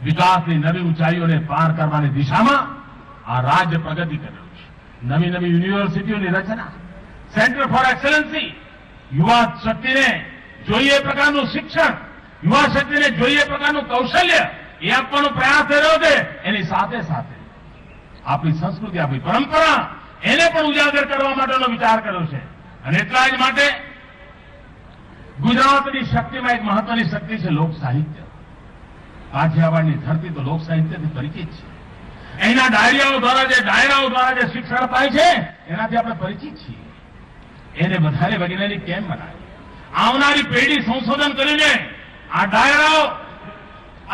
વિકાસની નવી ઊંચાઈઓને પાર કરવાની દિશામાં આ રાજ્ય પ્રગતિ કરી રહ્યું છે. નવી નવી યુનિવર્સિટીઓની રચના, સેન્ટર ફોર એક્સેલન્સી, યુવા શક્તિને જોઈએ એ પ્રકારનું શિક્ષણ, યુવા શક્તિને જોઈએ એ પ્રકારનું કૌશલ્ય એ આપવાનો પ્રયાસ થઈ રહ્યો છે. એની સાથે સાથે આપણી સંસ્કૃતિ, આપણી પરંપરા એને પણ ઉજાગર કરવા માટેનો વિચાર કર્યો છે. અને એટલા જ માટે ગુજરાતની શક્તિમાં એક મહત્વની શક્તિ છે લોક સાહિત્ય. કાઠિયાવાડની ધરતી તો લોક સાહિત્યથી પરિચિત છે. અહીંના ડાયરાઓ દ્વારા જે શિક્ષણ અપાય છે એનાથી આપણે પરિચિત છીએ. એને વધારે વૈજ્ઞાનિક કેમ બનાવે? આવનારી પેઢી સંશોધન કરીને આ ડાયરાઓ,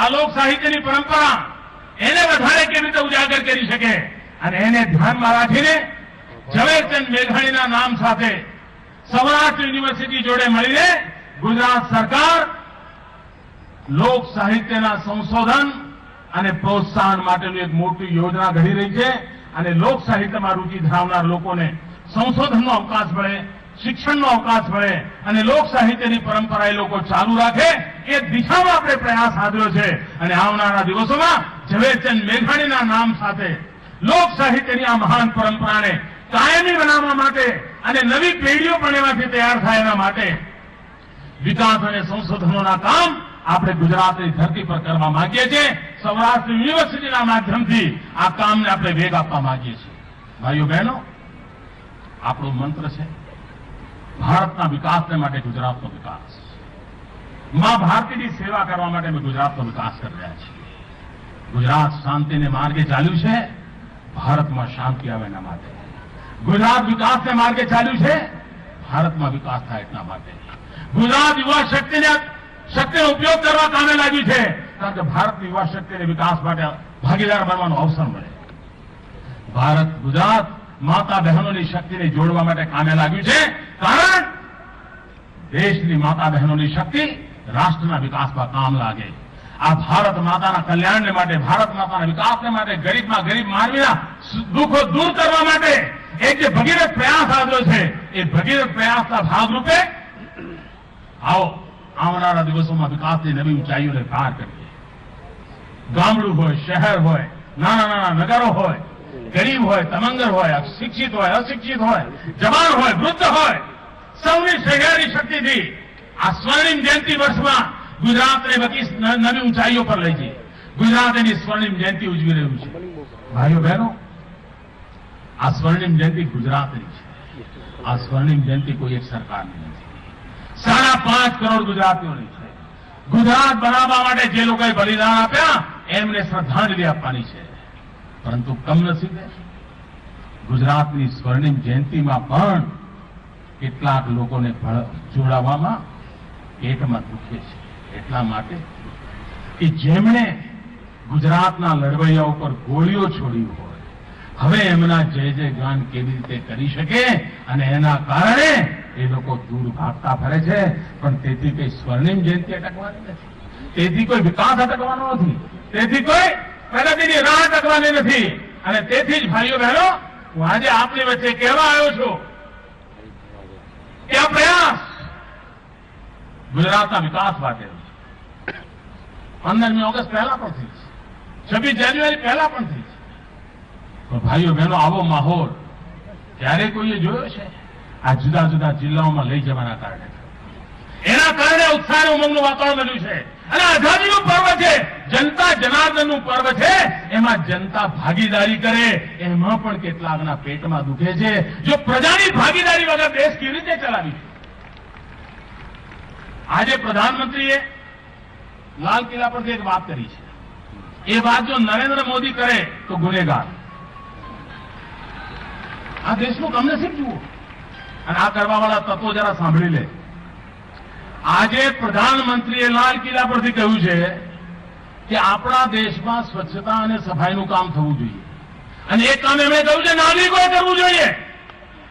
આ લોક સાહિત્યની પરંપરા એને વધારે કેવી રીતે ઉજાગર કરી શકે અને એને ધ્યાનમાં રાખીને ઝવેરચંદ મેઘાણીના નામ સાથે સૌરાષ્ટ્ર યુનિવર્સિટી જોડે મળીને ગુજરાત સરકાર લોક સાહિત્યના સંશોધન અને પ્રોત્સાહન માટેની એક મોટી યોજના ઘડી રહી છે. અને લોક સાહિત્યમાં રૂચિ ધરાવનાર લોકોને સંશોધનનો અવકાશ મળે, શિક્ષણનો અવકાશ મળે અને લોક સાહિત્યની પરંપરા એ લોકો ચાલુ રાખે એ દિશામાં આપણે પ્રયાસ આદર્યો છે. અને આવનારા દિવસોમાં ઝવેરચંદ મેઘાણીના નામ સાથે લોક સાહિત્યની આ મહાન પરંપરાને કાયમી બનાવવા માટે અને નવી પેઢીઓ પણ એમાંથી તૈયાર થાય એના માટે વિકાસ અને સંશોધનોના કામ આપણે ગુજરાતની ધરતી પર કરવા માંગીએ છીએ. સૌરાષ્ટ્ર યુનિવર્સિટીના માધ્યમથી આ કામને આપણે વેગ આપવા માંગીએ છીએ. ભાઈઓ બહેનો, આપણો મંત્ર છે ભારતના વિકાસને માટે ગુજરાતનો વિકાસ. મા ભારતીની સેવા કરવા માટે અમે ગુજરાતનો વિકાસ કરી રહ્યા છીએ. ગુજરાત શાંતિને માર્ગે ચાલ્યું છે, ભારતમાં શાંતિ આવે એના માટે. ગુજરાત વિકાસને માર્ગે ચાલ્યું છે, ભારતમાં વિકાસ થાય એટલા માટે. ગુજરાત યુવા શક્તિનો ઉપયોગ કરવા કામે લાગ્યું છે કારણ કે ભારતની યુવા શક્તિને વિકાસ માટે ભાગીદાર બનવાનો અવસર મળે. ગુજરાત માતા બહેનોની શક્તિને જોડવા માટે કામે લાગ્યું છે કારણ દેશની માતા બહેનોની શક્તિ રાષ્ટ્રના વિકાસમાં કામ લાગે. આ ભારત માતાના કલ્યાણને માટે, ભારત માતાના વિકાસને માટે, ગરીબમાં ગરીબ માનવીના દુઃખો દૂર કરવા માટે એક જે ભગીરથ પ્રયાસ આવ્યો છે એ ભગીરથ પ્રયાસના ભાગરૂપે આવો આવનારા દિવસોમાં વિકાસની નવી ઊંચાઈઓને પાર કરીએ. ગામડું હોય, શહેર હોય, નાના નાના નગરો હોય, ગરીબ હોય, તમંગર હોય, શિક્ષિત હોય, અશિક્ષિત હોય, જવાન હોય, વૃદ્ધ હોય, સૌની સહિયારી શક્તિથી આ સ્વર્ણિમ જયંતિ વર્ષમાં ગુજરાતને નવી ઊંચાઈઓ પર લઈ જઈએ. ગુજરાત એની સ્વર્ણિમ જયંતિ ઉજવી રહ્યું છે. ભાઈઓ બહેનો, આ સ્વર્ણિમ જયંતિ ગુજરાતની છે. આ સ્વર્ણિમ જયંતિ કોઈ એક સરકારની નથી. 5.5 કરોડ ગુજરાતીઓની છે. ગુજરાત બનાવવા માટે જે લોકોએ બલિદાન આપ્યા એમને શ્રદ્ધાંજલિ આપવાની છે. પરંતુ કમનસીબે ગુજરાતની સ્વર્ણિમ જયંતિમાં પણ કેટલાક લોકોને જોડાવામાં પેટમાં દુખે છે. એટલા માટે કે જેમણે ગુજરાતના લડવૈયા ઉપર ગોળીઓ છોડી હોય, હવે એમના જય જય ગાન કેવી રીતે કરી શકે અને એના કારણે એ લોકો દૂર ભાગતા ફરે છે. પણ તેથી કોઈ સ્વર્ણિમ જયંતિ અટકવાની નથી, તેથી કોઈ વિકાસ અટકવાનો નથી, તેથી કોઈ પ્રગતિની રાહ અટકવાની નથી. અને તેથી જ ભાઈઓ બહેનો, હું આજે આપની વચ્ચે કહેવા આવ્યો છું કે આ પ્રયાસ ગુજરાતના વિકાસ માટે 15મી ઓગસ્ટ પહેલા પણ થઈ છે, 26 જાન્યુઆરી પહેલા પણ થઈ છે. પણ ભાઈઓ બહેનો, આવો માહોલ ક્યારે કોઈએ જોયો છે? આ જુદા જુદા જિલ્લાઓમાં લઈ જવાના કારણે, એના કારણે ઉત્સાહ અને ઉમંગનું વાતાવરણ બન્યું છે. અને આઝાદીનું પર્વ છે, જનતા જનાર્દનનું પર્વ છે, એમાં જનતા ભાગીદારી કરે એમાં પણ કેટલાકના પેટમાં દુખે છે. જો પ્રજાની ભાગીદારી વગર દેશ કેવી રીતે ચલાવી? આજે પ્રધાનમંત્રીએ લાલ કિલ્લા પરથી એક વાત કરી છે. એ વાત જો નરેન્દ્ર મોદી કરે તો ગુનેગાર. આ દેશનું કમનસીબ જુઓ. અને આ કરવાવાળા તત્વો જરા સાંભળી લે. આજે પ્રધાનમંત્રીએ લાલ કિલ્લા પરથી કહ્યું છે કે આપણા દેશમાં સ્વચ્છતા અને સફાઈનું કામ થવું જોઈએ અને એ કામ એમણે કહ્યું છે નાગરિકોએ કરવું જોઈએ.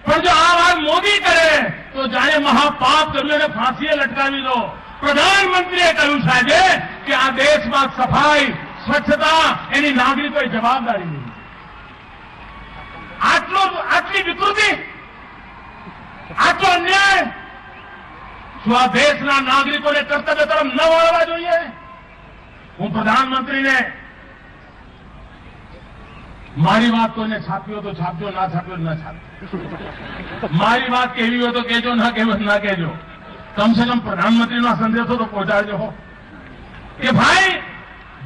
પણ જો આ વાત મોદી કરે તો જાણે મહાપાપ કર્યું અને ફાંસીએ લટકાવી દો. પ્રધાનમંત્રીએ કહ્યું છે આજે કે આ દેશમાં સફાઈ, સ્વચ્છતા એની નાગરિકોએ જવાબદારી લીધી. આટલી વિકૃતિ, આટલો અન્યાય શું આ દેશના નાગરિકોને કર્તવ્ય તરફ ન વળવા જોઈએ? હું પ્રધાનમંત્રીને મારી વાત કોઈને છાપી હોય તો છાપજો, ના છાપી હોય તો ના છાપજો. મારી વાત કેવી હોય તો કહેજો, ના કેવી હોય તો ના કહેજો. કમસે કમ પ્રધાનમંત્રીનો સંદેશો તો પહોંચાડજો કે ભાઈ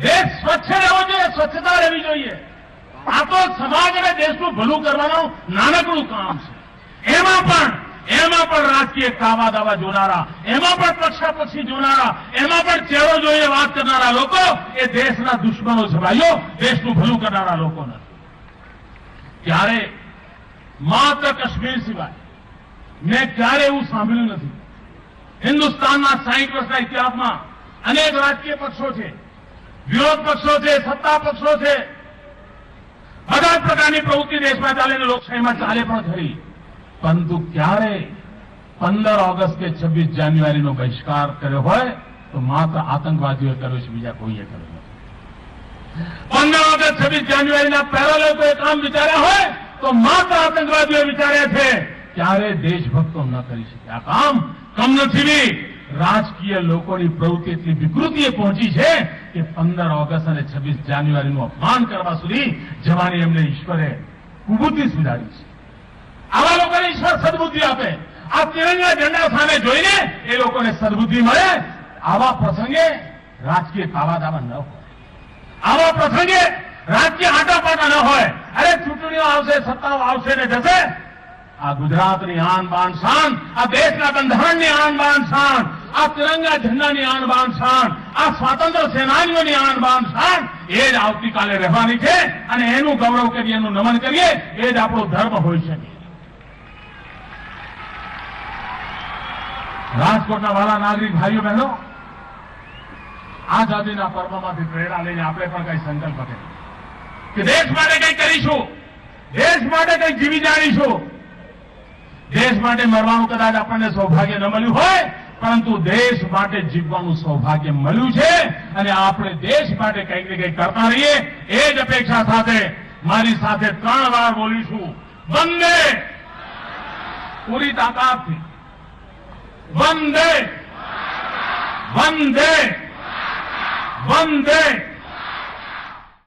દેશ સ્વચ્છ રહેવો જોઈએ, સ્વચ્છતા રહેવી જોઈએ. આ તો સમાજ અને દેશનું ભલું કરવાનું નાનકડું કામ છે. એમાં પણ રાજકીય કાવા દાવા જોનારા, એમાં પણ પક્ષાપક્ષી જોનારા, એમાં પણ ચહેરો જોઈને વાત કરનારા લોકો એ દેશના દુશ્મનો છે ભાઈઓ, દેશનું ભલું કરનારા લોકો નથી. ક્યારે માત્ર કાશ્મીર સિવાય મેં ક્યારે એવું સાંભળ્યું નથી. હિન્દુસ્તાનના 60 વર્ષના ઇતિહાસમાં અનેક રાજકીય પક્ષો છે, વિરોધ પક્ષો છે, સત્તા પક્ષો છે, બધા જ પ્રકારની પ્રવૃત્તિ દેશમાં ચાલે અને લોકશાહીમાં ચાલે પણ ખરી. પરંતુ ક્યારે 15 ઓગસ્ટ કે 26 જાન્યુઆરીનો બહિષ્કાર કર્યો હોય તો માત્ર આતંકવાદીઓએ કર્યો છે, બીજા કોઈએ કર્યો નથી. 15 ઓગસ્ટ 26 જાન્યુઆરીના પહેલા કોઈ કામ વિચાર્યા હોય તો માત્ર આતંકવાદીઓએ વિચાર્યા છે. ક્યારે દેશભક્તો ન કરી શકે આ કામ. કમનસીબી રાજકીય લોકોની પ્રવૃત્તિ એટલી વિકૃતિએ પહોંચી છે કે 15 ઓગસ્ટ અને 26 જાન્યુઆરીનું અપમાન કરવા સુધી જવાની એમને ઈશ્વરે કુબુદ્ધિ સુધારી છે. આવા લોકોને ઈશ્વર સદબુદ્ધિ આપે. આ તિરંગા ઝંડા સામે જોઈને એ લોકોને સદબુદ્ધિ મળે. આવા પ્રસંગે રાજકીય કાવાદાવા ન હોય, આવા પ્રસંગે રાજકીય આટાપાટા ન હોય. અરે ચૂંટણીઓ આવશે, સત્તાઓ આવશે ને જશે. આ ગુજરાતની આન બાન શાન, આ દેશના બંધારણની આન બાન શાન, આ તિરંગા ઝંડાની આન બાન શાન, આ સ્વાતંત્ર્ય સેનાનીઓની આન બાન શાન એ જ આવતીકાલે રહેવાની છે. અને એનું ગૌરવ કરીએ, એનું નમન કરીએ, એ જ આપણો ધર્મ હોઈ શકે. રાજકોટના વાલા નાગરિક ભાઈઓ બહેનો, આઝાદીના પર્વમાંથી પ્રેરણા લઈને આપણે પણ કઈ સંકલ્પ કરીએ કે દેશ માટે કંઈક કરીશું, દેશ માટે કંઈક જીવી જાણીશું. દેશ માટે મરવાનું કદાચ આપણને સૌભાગ્ય ન મળ્યું હોય, પરંતુ દેશ માટે જીવવાનું સૌભાગ્ય મળ્યું છે. અને આપણે દેશ માટે કંઈક ને કંઈક કરતા રહીએ એ જ અપેક્ષા સાથે મારી સાથે 3 વાર બોલીશું. વંદે, પૂરી તાકાતથી વંદે, વંદે, વંદે.